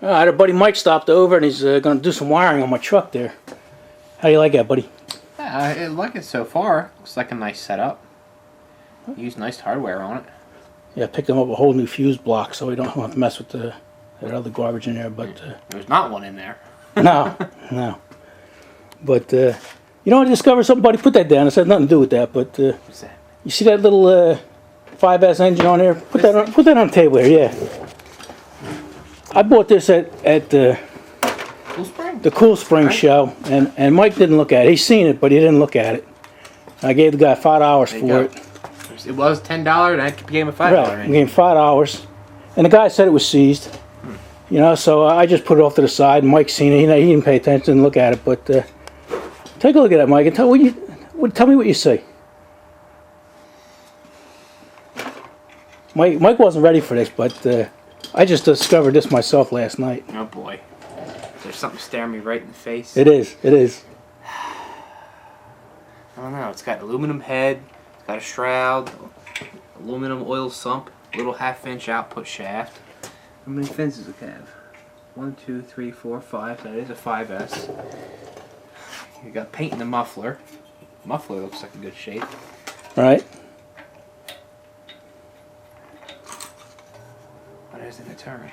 Our buddy Mike stopped over and he's going to do some wiring on my truck there. How do you like that, buddy? I like it so far. Looks like a nice setup. Use nice hardware on it. Yeah, picked him up a whole new fuse block so we don't have to mess with that other garbage in there. But there's not one in there. No. But you know, I discovered something, buddy. Put that down. It had nothing to do with that. But what's that? You see that little 5S engine on there? Put that on the table there. Yeah. I bought this at the Cool Spring show, and Mike didn't look at it. He's seen it, but he didn't look at it. I gave the guy $5 for it. It was $10, and I became a $5. Right, I gave him $5, and the guy said it was seized. You know, so I just put it off to the side. And Mike's seen it. He didn't pay attention, didn't look at it. But take a look at that, Mike, and tell me what you see. Mike wasn't ready for this, but I just discovered this myself last night. Oh boy. There's something staring me right in the face. It is. I don't know. It's got aluminum head. It's got a shroud. Aluminum oil sump. Little 1/2-inch output shaft. How many fins does it have? 1, 2, 3, 4, 5. That is a 5S. You got paint in the muffler. Muffler looks like a good shape. Right. What is it? A turn.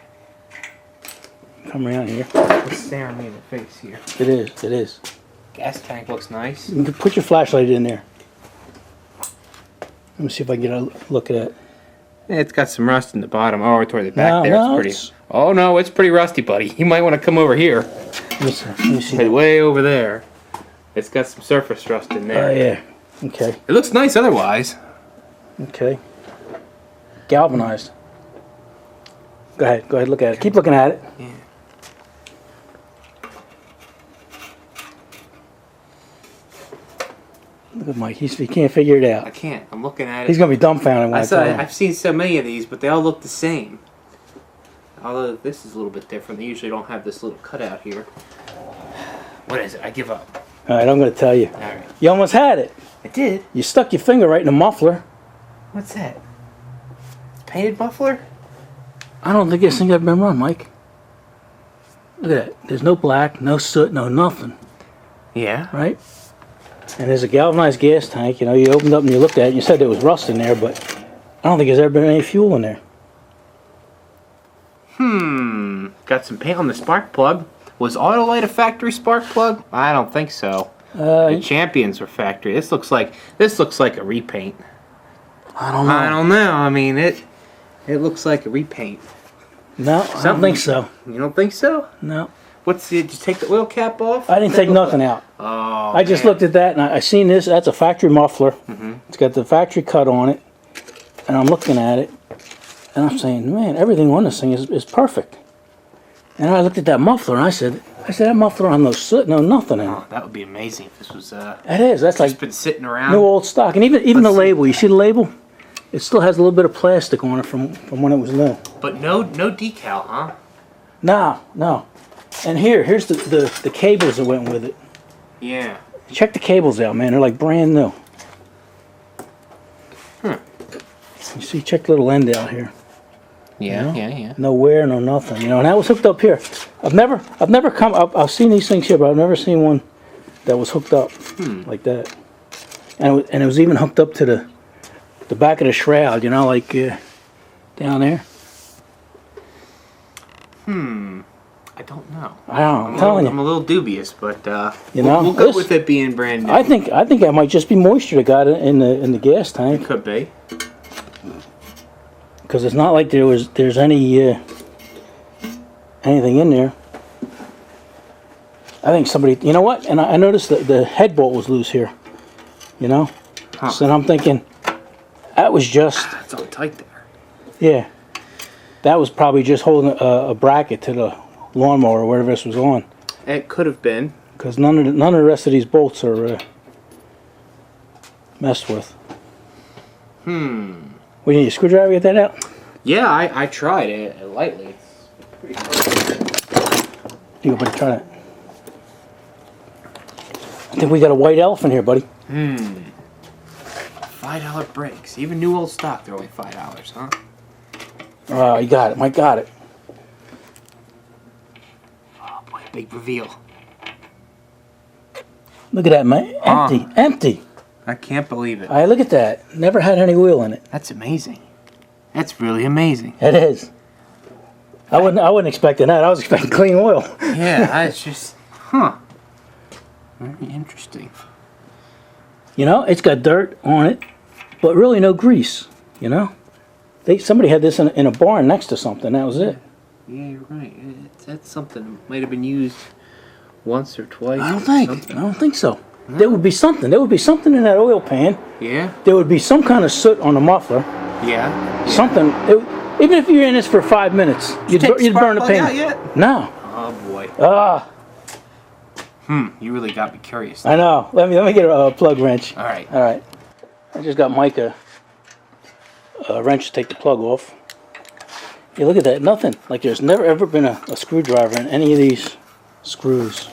Come around here. It's staring me in the face here. It is. Gas tank looks nice. You can put your flashlight in there. Let me see if I can get a look at it. Yeah, it's got some rust in the bottom. Oh, toward the back there. It's pretty. Oh no, it's pretty rusty, buddy. You might want to come over here. Let me see. Way over there. It's got some surface rust in there. Oh yeah. Okay. It looks nice otherwise. Okay. Galvanized. Go ahead, look at it. Keep looking at it. Yeah. Look at Mike. He can't figure it out. I can't. I'm looking at it. He's gonna be dumbfounded when I tell him. I've seen so many of these, but they all look the same. Although this is a little bit different. They usually don't have this little cutout here. What is it? I give up. All right, I'm gonna tell you. All right. You almost had it. I did. You stuck your finger right in the muffler. What's that? Painted muffler? I don't think this thing ever been run, Mike. Look at that. There's no black, no soot, no nothing. Yeah. Right? And there's a galvanized gas tank. You know, you opened up and you looked at it and you said there was rust in there, but I don't think there's ever been any fuel in there. Got some paint on the spark plug. Was Autolite a factory spark plug? I don't think so. The Champions were factory. This looks like a repaint. I don't know. I don't know. I mean, it looks like a repaint. No, I don't think so. You don't think so? No. Did you take the oil cap off? I didn't take nothing out. Oh, I just looked at that and I seen this. That's a factory muffler. It's got the factory cut on it. And I'm looking at it. And I'm saying, man, everything on this thing is perfect. And I looked at that muffler and I said, that muffler on no soot, no nothing in it. Oh, that would be amazing if this was It is. That's like been sitting around. New old stock. And even the label, you see the label? It still has a little bit of plastic on it from when it was new. But no decal, huh? No. And here's the cables that went with it. Yeah. Check the cables out, man. They're like brand new. You see, check the little end out here. Yeah, you know? yeah. No wear, no nothing. You know, and that was hooked up here. I've never come up. I've seen these things here, but I've never seen one that was hooked up like that. And it was even hooked up to the back of the shroud. You know, like down there. I don't know. I don't know. I'm telling you. I'm a little dubious, but we'll go with it being brand new. I think that might just be moisture that got in the gas tank. It could be. Because it's not like there's any anything in there. I think somebody, you know what? And I noticed that the head bolt was loose here. You know, so I'm thinking that was just. It's all tight there. Yeah, that was probably just holding a bracket to the lawnmower or whatever this was on. It could have been. Because none of the rest of these bolts are messed with. We need a screwdriver to get that out? Yeah, I tried it lightly. It's pretty hard. You go, buddy, try that. I think we got a white elephant here, buddy. $5 brakes. Even new old stock, they're only $5, huh? Oh, you got it. Mike got it. Big reveal. Look at that, man. Empty, empty. I can't believe it. All right, look at that. Never had any oil in it. That's amazing. That's really amazing. It is. I wasn't expecting that. I was expecting clean oil. Yeah, it's just, huh. Very interesting. You know, it's got dirt on it, but really no grease. You know, somebody had this in a barn next to something. That was it. Yeah, you're right. That's something that might have been used once or twice. I don't think so. No. There would be something. There would be something in that oil pan. Yeah. There would be some kind of soot on the muffler. Yeah. Something. Even if you're in this for 5 minutes, you'd burn the pan. Out yet? No. Oh boy. You really got me curious. I know. Let me get a plug wrench. All right. All right. I just got Mike a wrench to take the plug off. Yeah, look at that. Nothing. Like there's never ever been a screwdriver in any of these screws.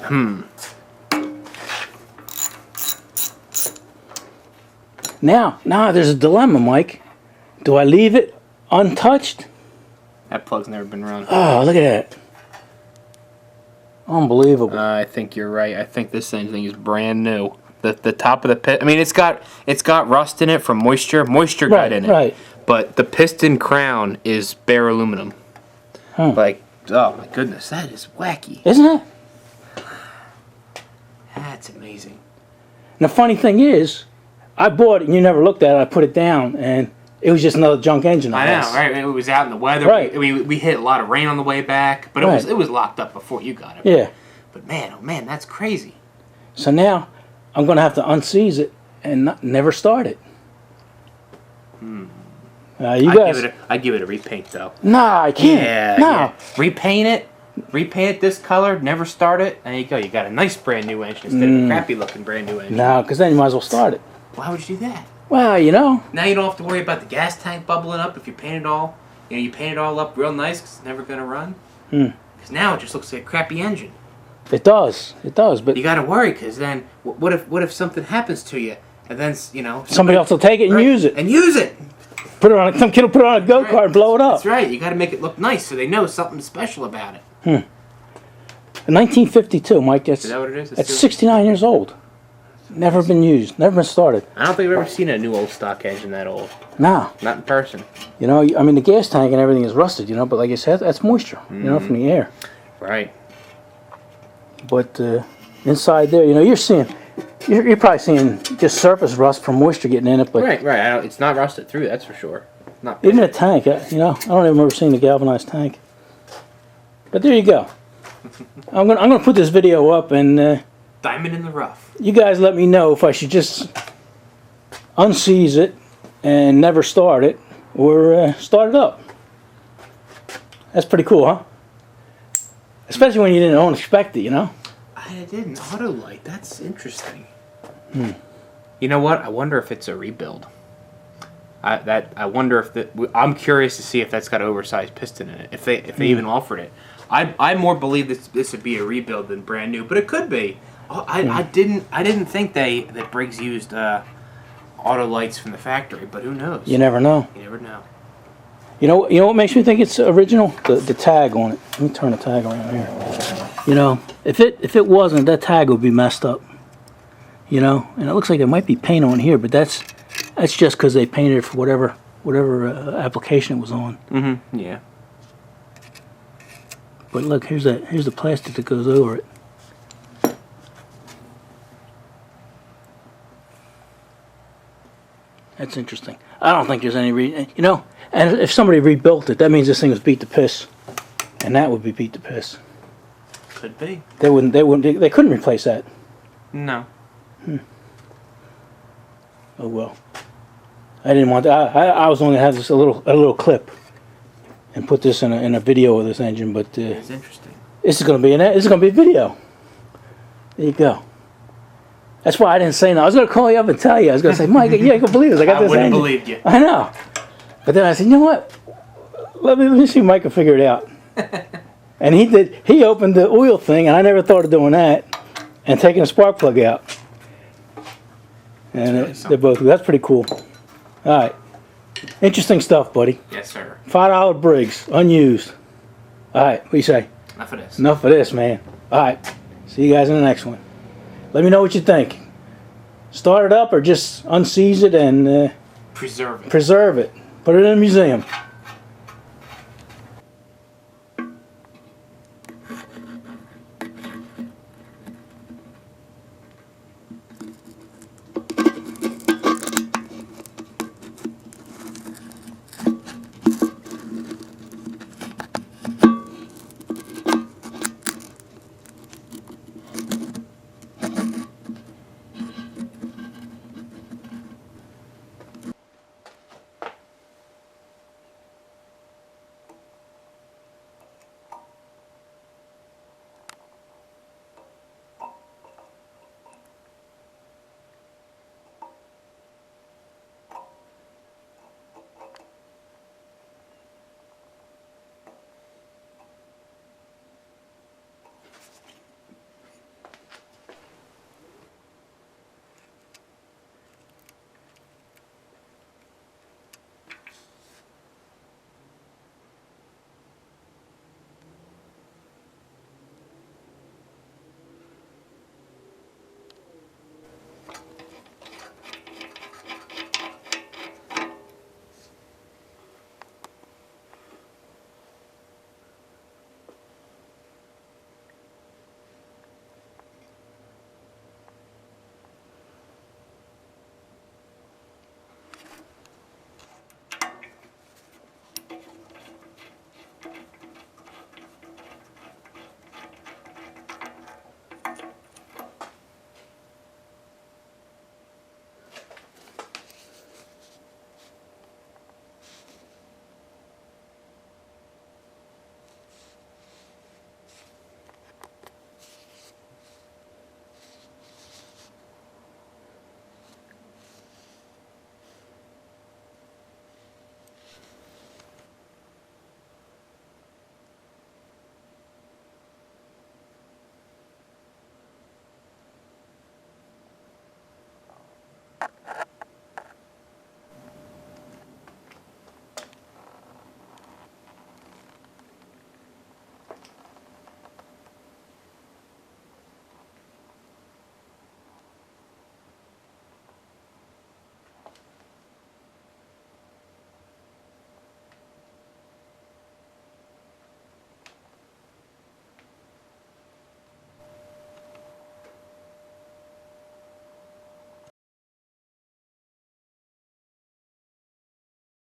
Now there's a dilemma, Mike. Do I leave it untouched? That plug's never been run. Oh, look at that. Unbelievable. I think you're right. I think this thing is brand new. The top of the pit. I mean, it's got rust in it from moisture. Moisture got in it. Right. But the piston crown is bare aluminum. Like, oh my goodness, that is wacky. Isn't it? That's amazing. And the funny thing is, I bought it and you never looked at it. I put it down and it was just another junk engine. I know, right? It was out in the weather. Right. We hit a lot of rain on the way back, but it was locked up before you got it. Yeah. But man, oh man, that's crazy. So now I'm going to have to unseize it and never start it. I'd give it a repaint though. Nah, I can't. Yeah. No. Yeah. Repaint it this color, never start it. There you go. You got a nice brand new engine instead of a crappy looking brand new engine. No, because then you might as well start it. Why would you do that? Well, you know. Now you don't have to worry about the gas tank bubbling up if you paint it all. You paint it all up real nice because it's never going to run. Because now it just looks like a crappy engine. It does. But you got to worry because then what if something happens to you and then somebody else will take it and use it. Put it on. Some kid will put it on a go-kart and blow it up. That's right. You got to make it look nice so they know something special about it. In 1952, Mike. Is that what it is? It's 69 years old. Never been used. Never been started. I don't think I've ever seen a new old stock engine that old. No. Not in person. You know, I mean, the gas tank and everything is rusted, you know, but like I said, that's moisture, you know, from the air. Right. But inside there, you know, you're probably seeing just surface rust from moisture getting in it. But right. It's not rusted through, that's for sure. Not even a tank, you know, I don't even remember seeing the galvanized tank. But there you go. I'm gonna put this video up and diamond in the rough. You guys let me know if I should just unseize it and never start it or start it up. That's pretty cool, huh? Especially when you didn't expect it, you know? I didn't. Autolite, that's interesting. You know what? I wonder if it's a rebuild. I wonder if I'm curious to see if that's got an oversized piston in it. If they even offered it. I more believe this would be a rebuild than brand new, but it could be. I didn't think that Briggs used auto lights from the factory, but who knows? You never know. You never know. You know what makes me think it's original? The tag on it. Let me turn the tag around here. You know, if it wasn't, that tag would be messed up. You know, and it looks like there might be paint on here, but that's just because they painted it for whatever application it was on. Yeah. But look, here's the plastic that goes over it. That's interesting. I don't think there's any reason, you know. And if somebody rebuilt it, that means this thing was beat to piss, and that would be beat to piss. Could be. They couldn't replace that. No. Oh well. I didn't want that. I was only gonna have this a little clip, and put this in a video of this engine, but it's interesting. This is gonna be a video. There you go. That's why I didn't say no. I was going to call you up and tell you. I was going to say, Mike, yeah, you can believe this. I got this engine. I wouldn't believe you. I know. But then I said, you know what? Let me see if Mike can figure it out. And he did. He opened the oil thing, and I never thought of doing that, and taking a spark plug out. And they're both. That's pretty cool. All right. Interesting stuff, buddy. Yes, sir. $5 Briggs, unused. All right. What do you say? Enough of this. Enough of this, man. Alright, see you guys in the next one. Let me know what you think. Start it up or just unseize it and Preserve it. preserve it. Put it in a museum.